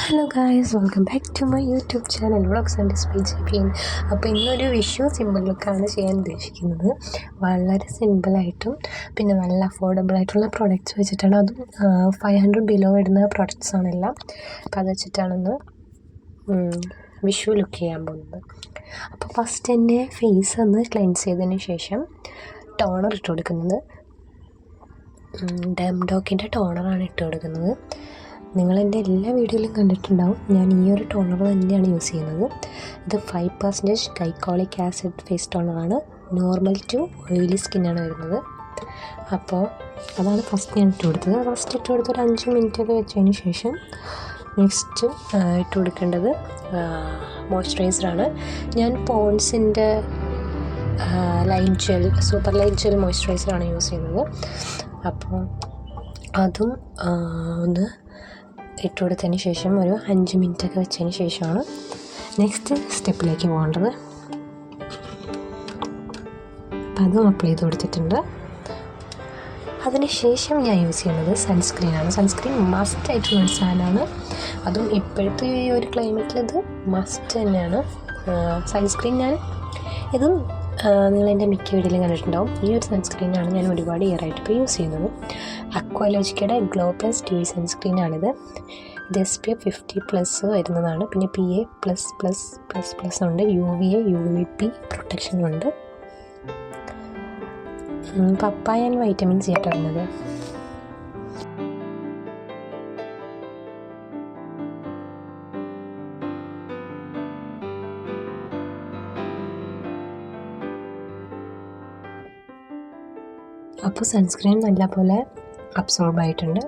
Hello guys, welcome back to my YouTube channel vlogs and speech again. അപ്പോൾ ഇന്നൊരു Vishu simple ലുക്കാണ് ചെയ്യാൻ ഉദ്ദേശിക്കുന്നത്. വളരെ സിമ്പിളായിട്ടും പിന്നെ നല്ല അഫോർഡബിൾ ആയിട്ടുള്ള പ്രൊഡക്റ്റ്സ് വെച്ചിട്ടാണ്. അതും 500 ബിലോ ഇടുന്ന പ്രൊഡക്ട്സാണ് എല്ലാം. അപ്പോൾ അത് വെച്ചിട്ടാണെന്ന് വിഷു ലുക്ക് ചെയ്യാൻ പോകുന്നത്. അപ്പോൾ ഫസ്റ്റ് തന്നെ ഫേസ് ഒന്ന് ക്ലെൻസ് ചെയ്തതിന് ശേഷം ടോണർ ഇട്ട് കൊടുക്കുന്നത്. ഡെംഡോക്കിൻ്റെ ടോണറാണ് ഇട്ട് കൊടുക്കുന്നത്. നിങ്ങളെൻ്റെ എല്ലാ വീഡിയോയിലും കണ്ടിട്ടുണ്ടാവും. ഞാൻ ഈ ഒരു ടോണർ തന്നെയാണ് യൂസ് ചെയ്യുന്നത്. ഇത് 5% ഗൈക്കോളിക് ആസിഡ് ഫേസ് ടോണറാണ്. നോർമൽ ടു ഓയിലി സ്കിന്നാണ് വരുന്നത്. അപ്പോൾ അതാണ് ഫസ്റ്റ് ഞാൻ ഇട്ട് കൊടുത്തത്. ഫസ്റ്റ് ഇട്ട് കൊടുത്ത് ഒരു 5 മിനിറ്റൊക്കെ വെച്ചതിന് ശേഷം നെക്സ്റ്റ് ഇട്ട് കൊടുക്കേണ്ടത് മോയ്സ്ചറൈസറാണ്. ഞാൻ പോൺസിൻ്റെ light gel, super light gel മോയ്സ്ചറൈസറാണ് യൂസ് ചെയ്യുന്നത്. അപ്പോൾ അതും ഒന്ന് ഇട്ട് കൊടുത്തതിന് ശേഷം ഒരു 5 മിനിറ്റൊക്കെ വെച്ചതിന് ശേഷമാണ് നെക്സ്റ്റ് സ്റ്റെപ്പിലേക്ക് പോകേണ്ടത്. അപ്പം അതും അപ്ലൈ ചെയ്ത് കൊടുത്തിട്ടുണ്ട്. അതിനുശേഷം ഞാൻ യൂസ് ചെയ്യുന്നത് സൺസ്ക്രീനാണ്. സൺസ്ക്രീൻ മസ്റ്റ് ആയിട്ടുള്ളൊരു സാധനമാണ്. അതും ഇപ്പോഴത്തെ ഈ ഒരു ക്ലൈമറ്റിൽ ഇത് മസ്റ്റ് തന്നെയാണ്. സൺസ്ക്രീൻ ഇതും നിങ്ങളെൻ്റെ മിക്ക വീഡിയോയിലും കണ്ടിട്ടുണ്ടാവും. ഈ ഒരു സൺസ്ക്രീനാണ് ഞാൻ ഒരുപാട് ഇയറായിട്ട് ഇപ്പോൾ യൂസ് ചെയ്യുന്നത്. അക്വാലോജിക്കയുടെ ഗ്ലോ പ്ലസ് ഡ്യൂയി സൺസ്ക്രീനാണിത്. ഇത് SPF 50+ വരുന്നതാണ്. പിന്നെ PA++++ ഉണ്ട്. UVA UVP പ്രൊട്ടക്ഷനും ഉണ്ട്. പപ്പായ ആൻഡ് വൈറ്റമിൻ സി ആയിട്ട് വരുന്നത്. അപ്പോൾ സൺസ്ക്രീൻ നല്ലപോലെ അബ്സോർബ് ആയിട്ടുണ്ട്.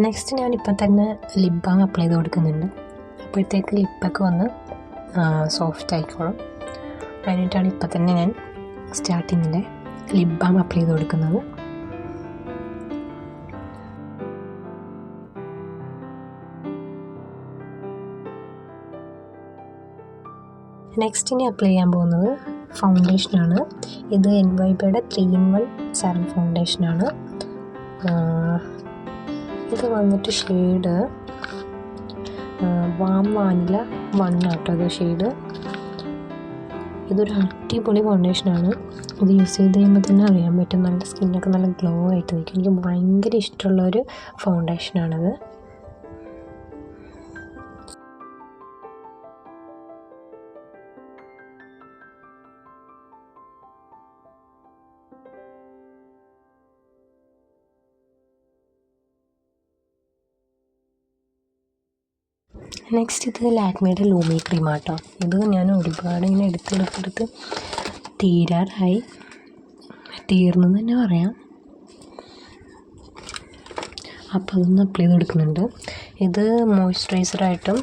നെക്സ്റ്റ് ഞാനിപ്പോൾ തന്നെ ലിപ് ബാം അപ്ലൈ ചെയ്ത് കൊടുക്കുന്നുണ്ട്. അപ്പോഴത്തേക്ക് ലിപ്പൊക്കെ ഒന്ന് സോഫ്റ്റ് ആയിക്കോളും. അതിനായിട്ടാണ് ഇപ്പോൾ തന്നെ ഞാൻ സ്റ്റാർട്ടിങ്ങിൽ ലിപ് ബാം അപ്ലൈ ചെയ്ത് കൊടുക്കുന്നത്. നെക്സ്റ്റ് ഇനി അപ്ലൈ ചെയ്യാൻ പോകുന്നത് ഫൗണ്ടേഷനാണ്. ഇത് NYBയുടെ 3-in-1 സെറം ഫൗണ്ടേഷനാണ്. ഇത് വന്നിട്ട് ഷെയ്ഡ് വാം വാനില 1 ആട്ടോ ഇത് ഷെയ്ഡ്. ഇതൊരു അടിപൊളി ഫൗണ്ടേഷനാണ്. ഇത് യൂസ് ചെയ്ത് കഴിയുമ്പോൾ തന്നെ അറിയാൻ പറ്റും, നല്ല സ്കിന്നൊക്കെ നല്ല ഗ്ലോ ആയിട്ട് നിൽക്കും. എനിക്ക് ഭയങ്കര ഇഷ്ടമുള്ളൊരു ഫൗണ്ടേഷനാണിത്. നെക്സ്റ്റ് ഇത് ലാക്മിയുടെ ലൂമി ക്രീമാട്ടോ. ഇത് ഞാൻ ഒരുപാട് ഇങ്ങനെ എടുത്ത് തീർന്നെന്ന് തന്നെ പറയാം. അപ്പോൾ അതൊന്ന് അപ്ലൈ ചെയ്ത് കൊടുക്കുന്നുണ്ട്. ഇത് മോയ്സ്ചറൈസറായിട്ടും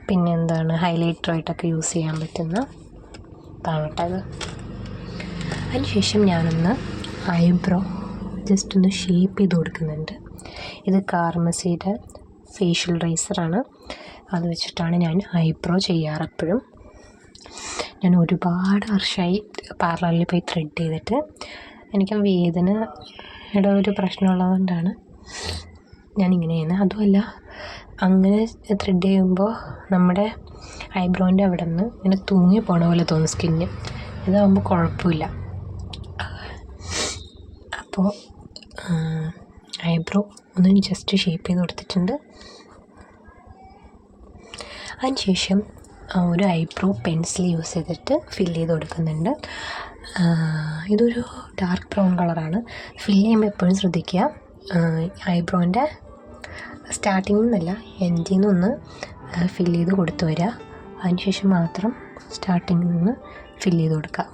പിന്നെ ഹൈലൈറ്ററായിട്ടൊക്കെ യൂസ് ചെയ്യാൻ പറ്റുന്ന ഇതാണ് കേട്ടോ ഇത്. അതിനുശേഷം ഞാനൊന്ന് ഐബ്രോ ജസ്റ്റ് ഒന്ന് ഷേപ്പ് ചെയ്ത് കൊടുക്കുന്നുണ്ട്. ഇത് കാർമസിയുടെ ഫേഷ്യൽ റൈസറാണ്. അത് വെച്ചിട്ടാണ് ഞാൻ ഐബ്രോ ചെയ്യാറ് എപ്പോഴും. ഞാൻ ഒരുപാട് വർഷമായി പാർലറിൽ പോയി ത്രെഡ് ചെയ്തിട്ട്. എനിക്ക് വേദനയുടെ ഒരു പ്രശ്നമുള്ളതുകൊണ്ടാണ് ഞാനിങ്ങനെ ചെയ്യുന്നത്. അതുമല്ല, അങ്ങനെ ത്രെഡ് ചെയ്യുമ്പോൾ നമ്മുടെ ഐബ്രോൻ്റെ അവിടെ നിന്ന് ഇങ്ങനെ തൂങ്ങി പോണ പോലെ തോന്നും സ്കിന്ന്. ഇതാകുമ്പോൾ കുഴപ്പമില്ല. അപ്പോൾ ഐബ്രോ ഒന്ന് ജസ്റ്റ് ഷേപ്പ് ചെയ്ത് കൊടുത്തിട്ടുണ്ട്. അതിനുശേഷം ഒരു ഐബ്രോ പെൻസിൽ യൂസ് ചെയ്തിട്ട് ഫിൽ ചെയ്ത് കൊടുക്കുന്നുണ്ട്. ഇതൊരു ഡാർക്ക് ബ്രൗൺ കളറാണ്. ഫിൽ ചെയ്യുമ്പോൾ എപ്പോഴും ശ്രദ്ധിക്കുക, ഐബ്രോൻ്റെ സ്റ്റാർട്ടിങ്ങിൽ നിന്നല്ല എൻഡിൽ നിന്നൊന്ന് ഫിൽ ചെയ്ത് കൊടുത്തു വരിക. അതിനുശേഷം മാത്രം സ്റ്റാർട്ടിങ്ങിൽ നിന്ന് ഫിൽ ചെയ്ത് കൊടുക്കുക.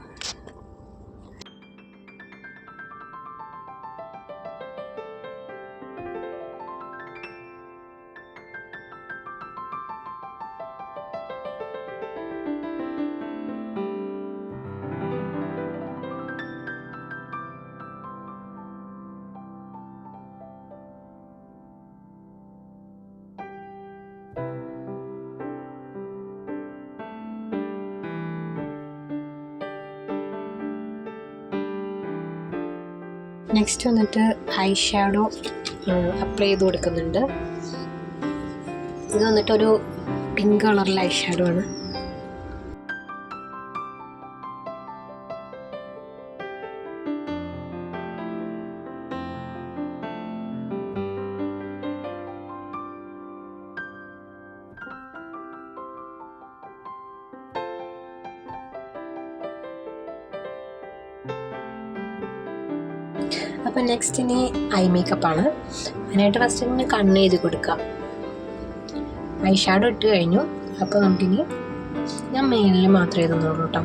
നെക്സ്റ്റ് വന്നിട്ട് ഐ ഷാഡോ അപ്ലൈ ചെയ്ത് കൊടുക്കുന്നുണ്ട്. ഇത് വന്നിട്ടൊരു പിങ്ക് കളറിലെ ഐ ഷാഡോ ആണ്. അപ്പം നെക്സ്റ്റ് ഇനി ഐ മേക്കപ്പാണ്. അതിനായിട്ട് ഫസ്റ്റ് ഇനി കണ്ണ് എഴുതി കൊടുക്കാം. ഐ ഷാഡോ ഇട്ട് കഴിഞ്ഞു. അപ്പോൾ നമുക്കിനി ഞാൻ മേലിൽ മാത്രമേ എഴുതുന്നുള്ളൂ കേട്ടോ.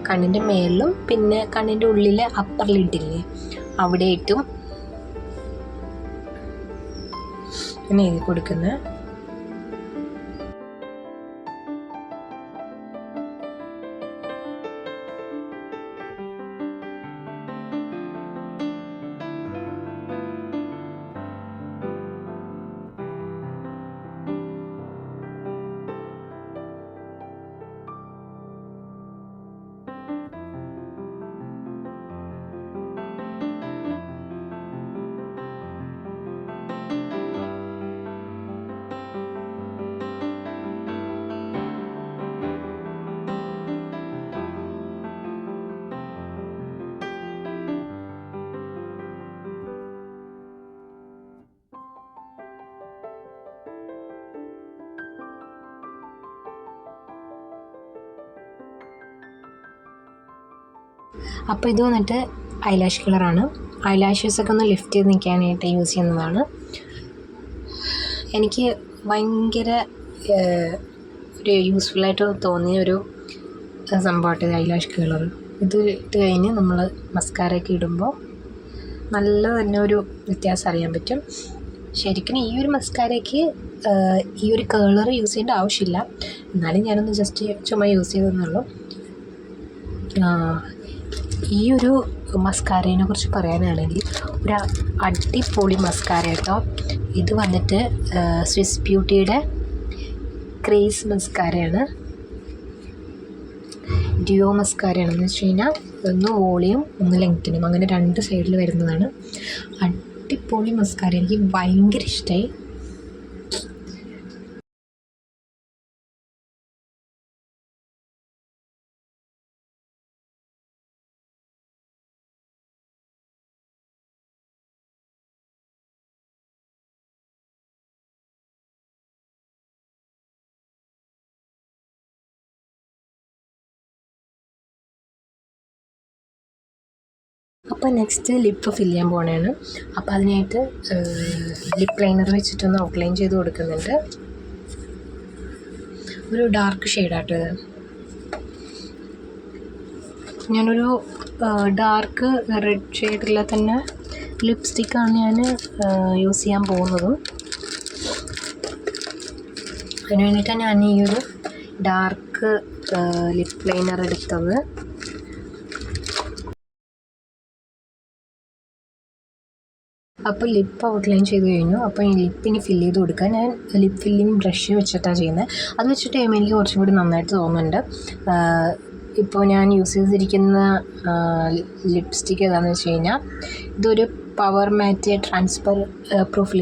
കണ്ണിൻ്റെ മേലിലും പിന്നെ കണ്ണിൻ്റെ ഉള്ളിലെ അപ്പർ ലിഡില്ലേ അവിടെ ഇട്ടും ഞാൻ എഴുതി കൊടുക്കുന്നത്. അപ്പോൾ ഇത് വന്നിട്ട് ഐലാഷ് കളറാണ്. ഐലാഷസൊക്കെ ഒന്ന് ലിഫ്റ്റ് ചെയ്ത് നിൽക്കാനായിട്ട് യൂസ് ചെയ്യുന്നതാണ്. എനിക്ക് ഭയങ്കര ഒരു യൂസ്ഫുള്ളായിട്ട് തോന്നിയ ഒരു സംഭവമായിട്ട് ഐലാഷ് കളർ. ഇത് ഇട്ട് കഴിഞ്ഞ് നമ്മൾ മസ്കാരയൊക്കെ ഇടുമ്പോൾ നല്ല തന്നെ ഒരു വ്യത്യാസം അറിയാൻ പറ്റും. ശരിക്കും ഈ ഒരു മസ്കാരയ്ക്ക് ഈ ഒരു കളർ യൂസ് ചെയ്യേണ്ട ആവശ്യമില്ല. എന്നാലും ഞാനൊന്ന് ജസ്റ്റ് ചുമ്മാ യൂസ് ചെയ്തെന്നുള്ളൂ. ഈ ഒരു മസ്കാരേനെ കുറിച്ച് പറയാനാണെങ്കിൽ ഒരു അടിപൊളി മസ്കാര കേട്ടോ. ഇത് വന്നിട്ട് സ്വിസ് ബ്യൂട്ടിയുടെ ക്രേസ് മസ്കാരയാണ്. ഡ്യുവോ മസ്കാരയാണെന്ന് വെച്ച് കഴിഞ്ഞാൽ ഒന്ന് വോളിയും ഒന്ന് ലെങ്ത്തിനും അങ്ങനെ 2 സൈഡിൽ വരുന്നതാണ്. അടിപൊളി മസ്കാര, എനിക്ക് ഭയങ്കര ഇഷ്ടമായി. അപ്പോൾ നെക്സ്റ്റ് ലിപ്പ് ഫില്ല് ചെയ്യാൻ പോകണതാണ്. അപ്പോൾ അതിനായിട്ട് ലിപ്പ് ലൈനർ വെച്ചിട്ടൊന്ന് ഔട്ട്ലൈൻ ചെയ്ത് കൊടുക്കുന്നുണ്ട്. ഒരു ഡാർക്ക് ഷെയ്ഡായിട്ട് ഞാനൊരു ഡാർക്ക് റെഡ് ഷെയ്ഡിലെ തന്നെ ലിപ്സ്റ്റിക്കാണ് ഞാൻ യൂസ് ചെയ്യാൻ പോകുന്നതും. അതിന് വേണ്ടിയിട്ടാണ് ഞാൻ ഈ ഒരു ഡാർക്ക് ലിപ്പ് ലൈനർ എടുത്തത്. അപ്പോൾ ലിപ്പ് ഔട്ട്ലൈൻ ചെയ്ത് കഴിഞ്ഞു. അപ്പോൾ ഈ ലിപ്പിന് ഫില്ല് ചെയ്ത് കൊടുക്കാൻ ഞാൻ ലിപ്പ് ഫില്ലിങ് ബ്രഷ് വെച്ചിട്ടാണ് ചെയ്യുന്നത്. അത് വെച്ചിട്ട് കഴിയുമ്പോൾ എനിക്ക് കുറച്ചും കൂടി നന്നായിട്ട് തോന്നുന്നുണ്ട്. ഇപ്പോൾ ഞാൻ യൂസ് ചെയ്തിരിക്കുന്ന ലിപ്സ്റ്റിക്ക് ഏതാണെന്ന് വെച്ച് കഴിഞ്ഞാൽ ഇതൊരു പവർ മാറ്റ് ട്രാൻസ്ഫർ പ്രൂഫ്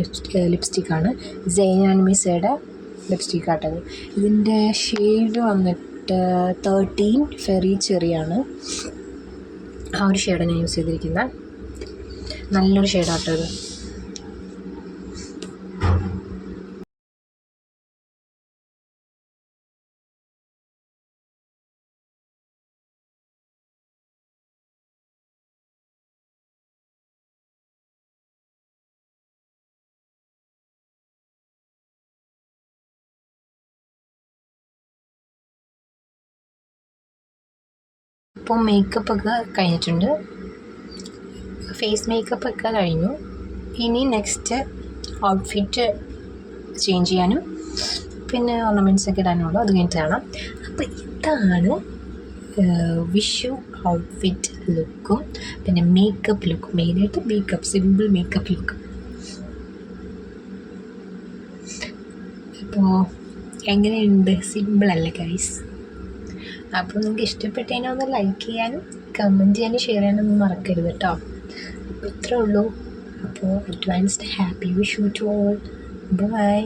ലിപ്സ്റ്റിക്കാണ്. സെയിൻ ആൻഡ് മിസയുടെ ലിപ്സ്റ്റിക്കാട്ടത്. ഇതിൻ്റെ ഷെയ്ഡ് വന്നിട്ട് 13 ഫെറി ചെറിയാണ്. ആ ഒരു ഷെയ്ഡാണ് ഞാൻ യൂസ് ചെയ്തിരിക്കുന്നത്. നല്ലൊരു ഷെയ്ഡാട്ടത്. ഇപ്പോൾ മേക്കപ്പൊക്കെ കഴിഞ്ഞിട്ടുണ്ട്. ഫേസ് മേക്കപ്പൊക്കെ കഴിഞ്ഞു. ഇനി നെക്സ്റ്റ് ഔട്ട്ഫിറ്റ് ചേഞ്ച് ചെയ്യാനും പിന്നെ ഓർണമെൻറ്റ്സൊക്കെ ഇടാനുള്ളൂ. അത് കഴിഞ്ഞിട്ട് കാണാം. അപ്പോൾ ഇതാണ് വിഷു ഔട്ട്ഫിറ്റ് ലുക്കും പിന്നെ മേക്കപ്പ് ലുക്കും. മെയിനായിട്ട് മേക്കപ്പ്, സിമ്പിൾ മേക്കപ്പ് ലുക്ക്. അപ്പോൾ എങ്ങനെയുണ്ട്? സിമ്പിളല്ലേ ഗൈസ്? അപ്പോൾ നിങ്ങൾക്ക് ഇഷ്ടപ്പെട്ടതിനെ ഒന്ന് ലൈക്ക് ചെയ്യാനും കമൻറ്റ് ചെയ്യാനും ഷെയർ ചെയ്യാനൊന്നും മറക്കരുത് കേട്ടോ. അപ്പോൾ ഇത്രേ ഉള്ളൂ. അപ്പോൾ advanced happy Vishu to all. By.